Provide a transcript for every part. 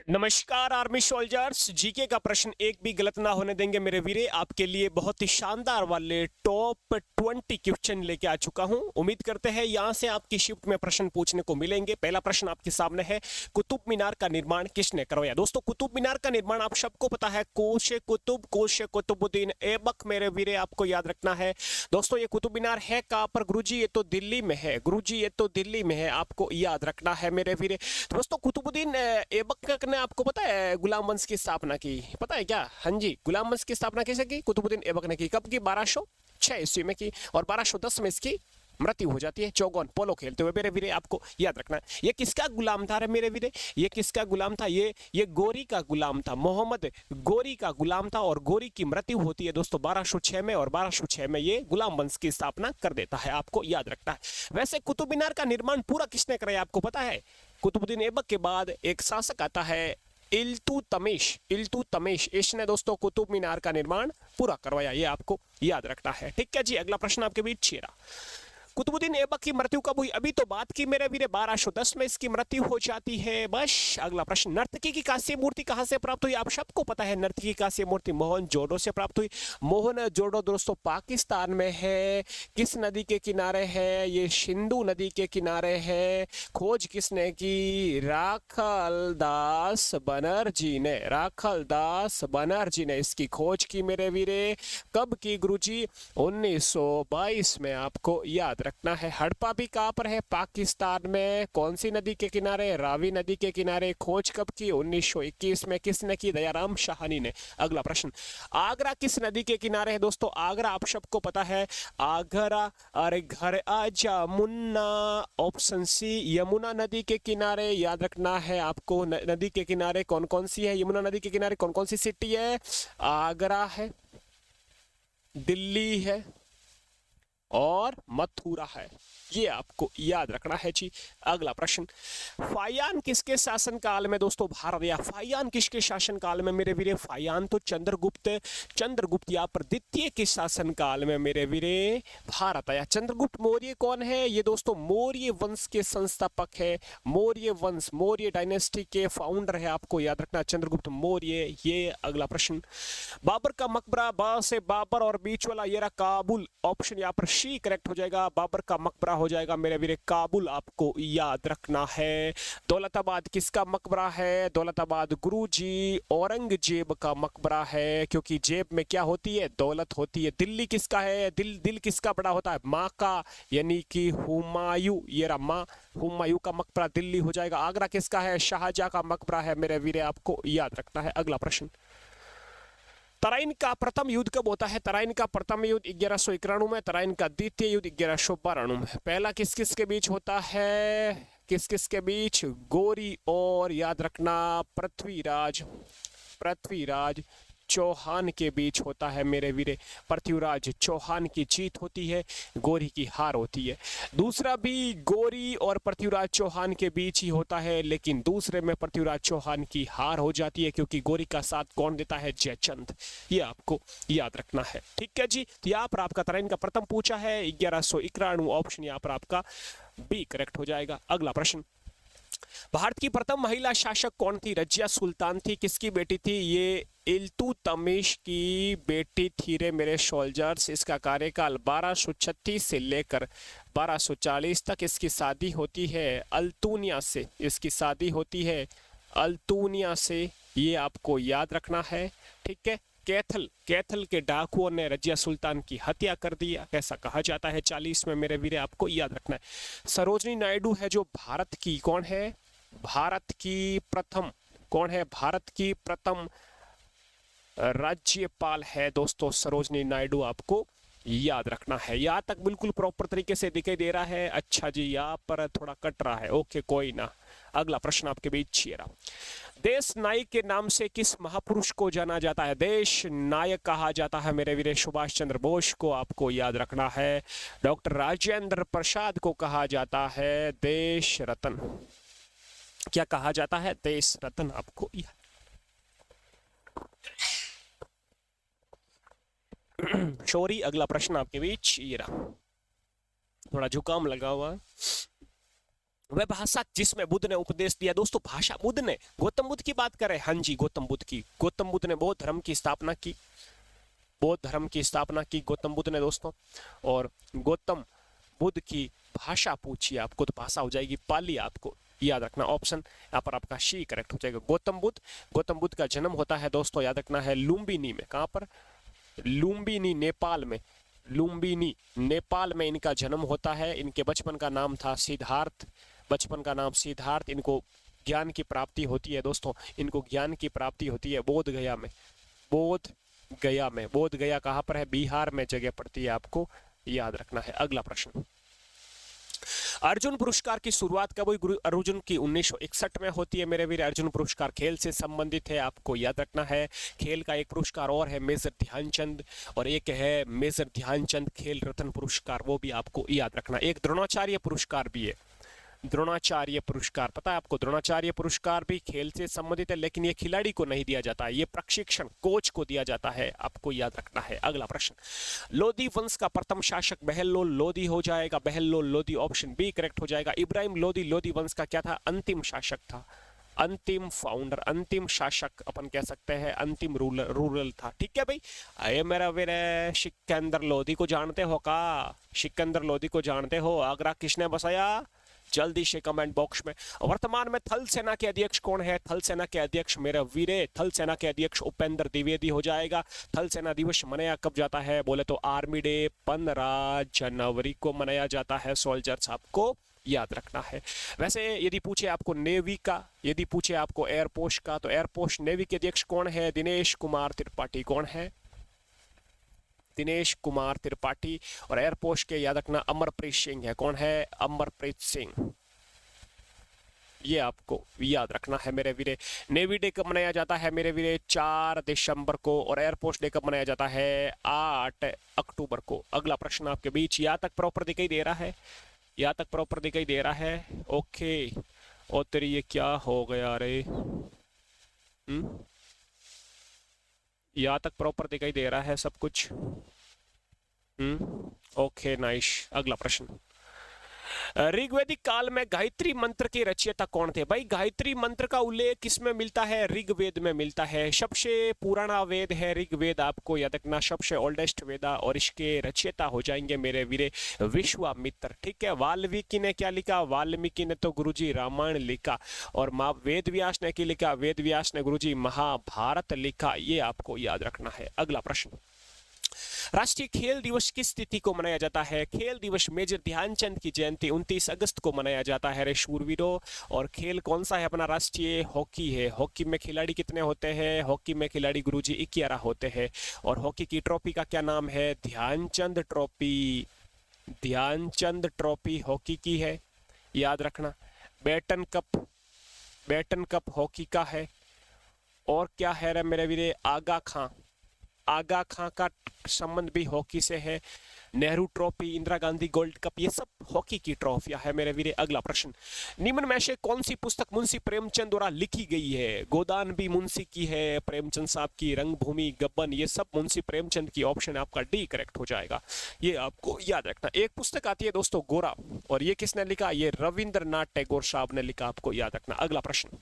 नमस्कार army soldiers. GK का प्रश्न एक भी गलत ना होने देंगे मेरे वीरे। आपके लिए बहुत ही शानदार वाले टॉप 20 क्वेश्चन लेके आ चुका हूं। उम्मीद करते हैं यहां से आपकी शिफ्ट में प्रश्न पूछने को मिलेंगे। पहला प्रश्न आपके सामने है, कुतुब मीनार का निर्माण किसने करवाया? दोस्तों, कुतुब मीनार का निर्माण आप सबको पता है, कोश कुतुबुद्दीन ऐबक मेरे वीरे, आपको याद रखना है। दोस्तों, ये कुतुब मीनार है कहां पर? गुरुजी ये तो दिल्ली में है। गुरुजी ये तो दिल्ली में है, आपको याद रखना है मेरे वीरे। दोस्तों, कुतुबुद्दीन ऐबक ने आपको पता है गुलाम वंश की स्थापना की? पता है क्या? हाँ जी, गुलाम वंश की स्थापना कैसे की? कुतुबुद्दीन ऐबक ने की। कब की? 1206 ईस्वी में की, और 1210 में इसकी मृत्यु हो जाती है चौगोन पोलो खेलते हुए मेरे वीरे, आपको याद रखना है। ये किसका गुलाम था रे मेरे वीरे? ये किसका गुलाम था? ये गोरी का गुलाम था, मोहम्मद गोरी का गुलाम था। और गोरी की मृत्यु होती है दोस्तों 1206 में, और 1206 में ये गुलाम वंश की स्थापना कर देता है, आपको याद रखना है। वैसे कुतुब मीनार का निर्माण पूरा किसने कराया, आपको पता है? कुतुबुद्दीन ऐबक के बाद एक शासक आता है इल्तुतमिश। इसने दोस्तों कुतुब मीनार का निर्माण पूरा करवाया, ये आपको याद रखना है। ठीक है जी, अगला प्रश्न आपके बीच चेहरा। कुतुबुद्दीन ऐबक की मृत्यु कब हुई? अभी तो बात की मेरे वीरे, 1210 में इसकी मृत्यु हो जाती है। बस अगला प्रश्न, नर्तकी की कांस्य मूर्ति कहां से प्राप्त हुई? आप सबको पता है, नर्तकी की कांस्य मूर्ति मोहनजोदड़ो से प्राप्त हुई। मोहनजोदड़ो दोस्तों पाकिस्तान में है। किस नदी के किनारे है? ये सिंधु नदी के किनारे है। खोज किसने की? राखलदास बनर्जी ने। राखलदास बनर्जी ने इसकी खोज की मेरे वीरे। कब की गुरुजी? 1922 में, आपको याद रखना है। हड़प्पा भी कहां पर है? पाकिस्तान में। कौन सी नदी के किनारे? रावी नदी के किनारे। खोज कब की? 1921 में। किसने की? दयाराम साहनी ने। अगला प्रश्न, आगरा किस नदी के किनारे है? दोस्तों, आगरा आप सबको पता है, आगरा, अरे घर आजा मुन्ना, ऑप्शन सी यमुना नदी के किनारे। याद रखना है आपको, नदी के किनारे कौन कौन सी है? यमुना नदी के किनारे कौन कौन सी सिटी है? आगरा है, दिल्ली है, और मथुरा है। ये आपको याद रखना है जी। अगला प्रश्न, फायान किसके शासन काल में दोस्तों भारत आया? फायान किसके शासन काल में मेरे वीरे? फायान तो चंद्रगुप्त या पर द्वितीय के शासन काल में मेरे वीरे भारत आया। चंद्रगुप्त मौर्य कौन है? ये दोस्तों मौर्य वंश के संस्थापक है। मौर्य वंश, मौर्य डायनेस्टी के फाउंडर है, आपको याद रखना, चंद्रगुप्त मौर्य। ये अगला प्रश्न, बाबर का मकबरा, बा से बाबर और बीच वाला ये रहा काबुल। ऑप्शन यहाँ पर सी करेक्ट हो जाएगा, बाबर का मकबरा हो जाएगा मेरे वीरे काबुल, आपको याद रखना है। दौलताबाद किसका मकबरा है? दौलताबाद गुरुजी औरंगजेब का मकबरा है, क्योंकि जेब में क्या होती है? दौलत होती है। दिल्ली किसका है? दिल किसका बड़ा होता है? माँ का, यानी कि हुमायूं। ये रहा माँ, हुमायूं का मकबरा दिल्ली हो जाएगा। आगरा किसका है? शाहजहां का मकबरा है मेरे वीरे, आपको याद रखना है। अगला प्रश्न, तराइन का प्रथम युद्ध कब होता है? तराइन का प्रथम युद्ध 1191 में, तराइन का द्वितीय युद्ध 1192 में। पहला किस किस के बीच होता है? किस किस के बीच? गोरी और, याद रखना, पृथ्वीराज चौहान के बीच होता है मेरे वीरे। पृथ्वीराज चौहान की जीत होती है, गोरी की हार होती है। दूसरा भी गोरी और पृथ्वीराज चौहान के बीच ही होता है, लेकिन दूसरे में पृथ्वीराज चौहान की हार हो जाती है, क्योंकि गोरी का साथ कौन देता है? जयचंद। ये आपको याद रखना है। ठीक है जी, तो यहाँ पर आपका तराइन का प्रथम पूछा है 1191, ऑप्शन यहाँ पर आपका बी करेक्ट हो जाएगा। अगला प्रश्न, भारत की प्रथम महिला शासक कौन थी? रजिया सुल्तान थी। किसकी बेटी थी? ये इल्तुतमिश की बेटी थी रे मेरे सोल्जर्स। इसका कार्यकाल 1236 से लेकर 1240 तक। इसकी शादी होती है अल्तुनिया से, इसकी शादी होती है अल्तुनिया से, ये आपको याद रखना है। ठीक है, कैथल के डाकुओं ने रजिया सुल्तान की हत्या कर दी, ऐसा कहा जाता है 40 में मेरे वीरे, आपको याद रखना है। सरोजनी नायडू है जो भारत की कौन है? भारत की प्रथम, कौन है? भारत की प्रथम राज्यपाल है दोस्तों सरोजनी नायडू, आपको याद रखना है। यहाँ तक बिल्कुल प्रॉपर तरीके से दिखाई दे रहा है? अच्छा जी, यहाँ पर थोड़ा कट रहा है, ओके कोई ना। अगला प्रश्न आपके बीच ये रहा, देश नायक के नाम से किस महापुरुष को जाना जाता है? देश नायक कहा जाता है मेरे वीरे सुभाष चंद्र बोस को, आपको याद रखना है। डॉक्टर राजेंद्र प्रसाद को कहा जाता है देश रत्न। क्या कहा जाता है? देश रत्न, आपको याद। सॉरी, अगला प्रश्न आपके बीच ये रहा, थोड़ा जुकाम लगा हुआ, वह भाषा जिसमें बुद्ध ने उपदेश दिया। दोस्तों भाषा बुद्ध ने, गौतम बुद्ध की बात करें, हाँ जी गौतम बुद्ध की। गौतम बुद्ध ने बौद्ध धर्म की स्थापना की, बौद्ध धर्म की स्थापना की गौतम बुद्ध ने दोस्तों। और गौतम बुद्ध की भाषा पूछिए आपको तो भाषा हो जाएगी पाली, आपको याद रखना। ऑप्शन यहाँ पर आपका शी करेक्ट हो जाएगा, गौतम बुद्ध। गौतम बुद्ध का जन्म होता है दोस्तों, याद रखना है लुम्बिनी में। कहाँ पर? लुम्बिनी नेपाल में, लुम्बिनी नेपाल में इनका जन्म होता है। इनके बचपन का नाम था सिद्धार्थ, बचपन का नाम सिद्धार्थ। इनको ज्ञान की प्राप्ति होती है दोस्तों, इनको ज्ञान की प्राप्ति होती है बोध गया में, बोध गया में। बोध गया कहाँ पर है? बिहार में जगह पड़ती है, आपको याद रखना है। अगला प्रश्न, अर्जुन पुरस्कार की शुरुआत कब हुई? गुरु अर्जुन की 1961 में होती है मेरे वीर। अर्जुन पुरस्कार खेल से संबंधित है, आपको याद रखना है। खेल का एक पुरस्कार और है मेजर ध्यानचंद, और एक है मेजर ध्यानचंद खेल रत्न पुरस्कार, वो भी आपको याद रखना। एक द्रोणाचार्य पुरस्कार भी है, द्रोणाचार्य पुरस्कार, पता है आपको? द्रोणाचार्य पुरस्कार भी खेल से संबंधित है, लेकिन ये खिलाड़ी को नहीं दिया जाता है, ये प्रशिक्षण कोच को दिया जाता है, आपको याद रखना है। अगला प्रश्न, लोदी वंश का प्रथम शासक बहलोल लोदी हो जाएगा, Bahlol Lodi, option B correct हो जाएगा। इब्राहिम लोदी लोदी वंश का क्या था? अंतिम शासक था, अंतिम फाउंडर, अंतिम शासक अपन कह सकते हैं, अंतिम रूरल था। ठीक है भाई, अरे मेरा वीर सिकंदर लोदी को जानते हो का? सिकंदर लोदी को जानते हो? आगरा किसने बसाया? जल्दी से कमेंट बॉक्स में। वर्तमान में थल सेना के अध्यक्ष कौन है? थल सेना के अध्यक्ष मेरा वीरे, थल सेना के अध्यक्ष उपेंद्र द्विवेदी हो जाएगा। थल सेना दिवस मनाया कब जाता है? बोले तो आर्मी डे 15 जनवरी को मनाया जाता है। सोल्जर्स आपको याद रखना है। वैसे यदि पूछे आपको नेवी का, यदि पूछे आपको एयरपोस्ट का, तो एयरपोस्ट नेवी के अध्यक्ष कौन है? दिनेश कुमार त्रिपाठी। कौन है? दिनेश कुमार त्रिपाठी। और एयरपोस्ट के याद रखना अमरप्रीत सिंह है। कौन है? अमरप्रीत सिंह, ये आपको याद रखना है मेरे वीरे। नेवी डे कब मनाया जाता है मेरे वीरे? 4 दिसंबर को। और एयरपोस्ट डे कब मनाया जाता है? 8 अक्टूबर को। अगला प्रश्न आपके बीच, यहाँ तक प्रॉपर दिखाई दे रहा है? यहाँ तक प्रॉपर दिखाई दे रहा है? ओके। और तेरी ये क्या हो गया रे? यहाँ तक प्रॉपर दिखाई दे रहा है सब कुछ? Okay nice. अगला प्रश्न, ऋग्वेदिक काल में गायत्री मंत्र के रचयिता कौन थे? भाई गायत्री मंत्र का उल्लेख किसमें मिलता है? ऋग्वेद में मिलता है। सबसे पुराना वेद है ऋग्वेद, आपको याद रखना, सबसे ओल्डेस्ट वेदा। और इसके रचयिता हो जाएंगे मेरे वीरे विश्वामित्र। ठीक है, वाल्मीकि ने क्या लिखा? वाल्मीकि ने तो गुरुजी रामायण लिखा। और वेद व्यास ने क्या लिखा? वेद व्यास ने गुरुजी महाभारत लिखा। ये आपको याद रखना है। अगला प्रश्न, राष्ट्रीय खेल दिवस किस तिथि को मनाया जाता है? खेल दिवस मेजर ध्यानचंद की जयंती 29 अगस्त को मनाया जाता है रे शूरवीरों। और खेल कौन सा है अपना? राष्ट्रीय हॉकी है। हॉकी में खिलाड़ी कितने होते हैं? हॉकी में खिलाड़ी गुरुजी 11 होते हैं। और हॉकी की ट्रॉफी का क्या नाम है? Dhyanchand trophy. Dhyanchand trophy hockey की है, याद रखना। Beighton cup, Beighton cup hockey का है। और क्या है रे मेरे वीरे? आगा खां, आगा खां का संबंध भी हॉकी से है। Nehru trophy, Indira Gandhi gold cup, ये सब हॉकी की ट्रॉफियां है मेरे वीरे। अगला प्रश्न, निम्न में से कौन सी पुस्तक मुंशी प्रेमचंद द्वारा लिखी गई है? गोदान भी मुंशी की है, प्रेमचंद साहब की, रंगभूमि, गब्बन, ये सब मुंशी प्रेमचंद की। ऑप्शन आपका डी करेक्ट हो जाएगा। ये आपको याद रखना। एक पुस्तक आती है दोस्तों गोरा, और ये किसने लिखा? ये रविंद्रनाथ टैगोर साहब ने लिखा, आपको याद रखना। अगला प्रश्न,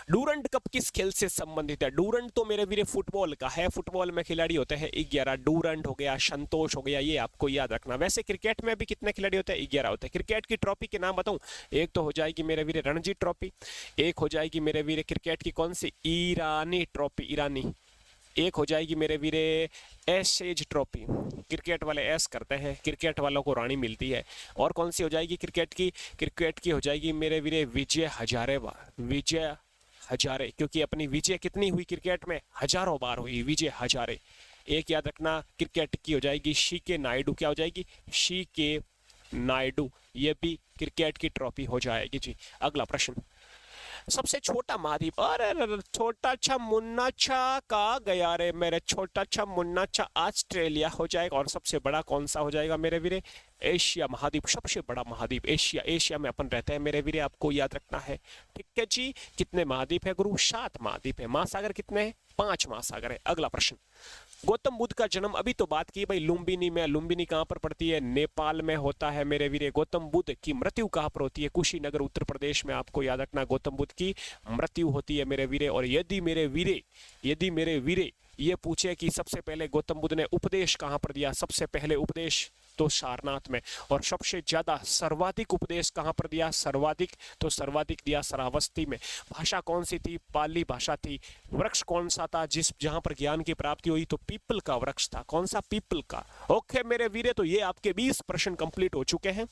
डूरंड कप किस खेल से संबंधित है? डूरंड तो मेरे वीरे फुटबॉल का है। फुटबॉल में खिलाड़ी होते हैं 11। डूरंड हो गया, संतोष हो गया, ये आपको याद रखना। वैसे क्रिकेट में भी कितने खिलाड़ी होते हैं? 11 होते हैं। क्रिकेट की ट्रॉफी के नाम बताऊं? एक तो हो जाएगी मेरे वीरे रणजी ट्रॉफी, एक हो जाएगी मेरे वीरे क्रिकेट की कौन सी? ईरानी ट्रॉफी, ईरानी। एक हो जाएगी मेरे वीरे एशेज ट्रॉफी, क्रिकेट वाले ऐश करते हैं, क्रिकेट वालों को रानी मिलती है। और कौन सी हो जाएगी क्रिकेट की? क्रिकेट की हो जाएगी मेरे वीरे विजय हजारे, विजय हजारे, क्योंकि अपनी विजय कितनी हुई क्रिकेट में? हजारों बार हुई विजय हजारे। एक याद रखना, क्रिकेट की हो जाएगी शी के नायडू। क्या हो जाएगी? शी के नायडू, ये भी क्रिकेट की ट्रॉफी हो जाएगी जी। अगला प्रश्न, सबसे छोटा महाद्वीप, अरे छोटा अच्छा मुन्ना अच्छा कहा गया रे मेरे? छोटा अच्छा मुन्ना अच्छा ऑस्ट्रेलिया हो जाएगा। और सबसे बड़ा कौन सा हो जाएगा मेरे वीरे? एशिया महाद्वीप, सबसे बड़ा महाद्वीप एशिया। एशिया में अपन रहते हैं मेरे वीरे, आपको याद रखना है। ठीक है जी, कितने महाद्वीप है गुरु? 7 महाद्वीप है। महासागर कितने हैं? 5 महासागर है। अगला प्रश्न, गौतम बुद्ध का जन्म अभी तो बात की भाई लुम्बिनी में। लुम्बिनी कहाँ पर पड़ती है? नेपाल में होता है मेरे वीरे। गौतम बुद्ध की मृत्यु कहाँ पर होती है? कुशीनगर उत्तर प्रदेश में। आपको याद रखना गौतम बुद्ध की मृत्यु होती है मेरे वीरे। और यदि मेरे वीरे ये पूछे कि सबसे पहले गौतम बुद्ध ने उपदेश कहाँ पर दिया, सबसे पहले उपदेश तो सारनाथ में। और सबसे ज्यादा सर्वाधिक उपदेश कहाँ पर दिया? सर्वाधिक दिया श्रावस्ती में। भाषा कौन सी थी? पाली भाषा थी। वृक्ष कौन सा था जहां पर ज्ञान की प्राप्ति हुई? तो पीपल का वृक्ष था। कौन सा? पीपल का। ओके मेरे वीरे, तो ये आपके 20 प्रश्न कंप्लीट हो चुके हैं।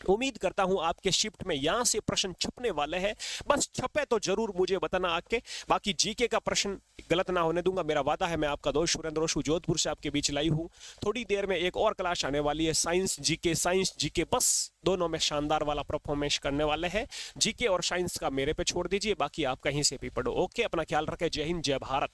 उम्मीद करता हूं आपके शिफ्ट में यहां से प्रश्न छपने वाले हैं। बस छपे तो जरूर मुझे बताना आके। बाकी जीके का प्रश्न गलत ना होने दूंगा, मेरा वादा है। मैं आपका दोस्त सुरेंद्र रोशु जोधपुर से आपके बीच लाई हूं। थोड़ी देर में एक और क्लास आने वाली है, साइंस जीके, बस दोनों में शानदार वाला परफॉर्मेंस करने वाले हैं। जीके और साइंस का मेरे पे छोड़ दीजिए, बाकी आप कहीं से भी पढ़ो। ओके, अपना ख्याल रखें। जय हिंद, जय भारत।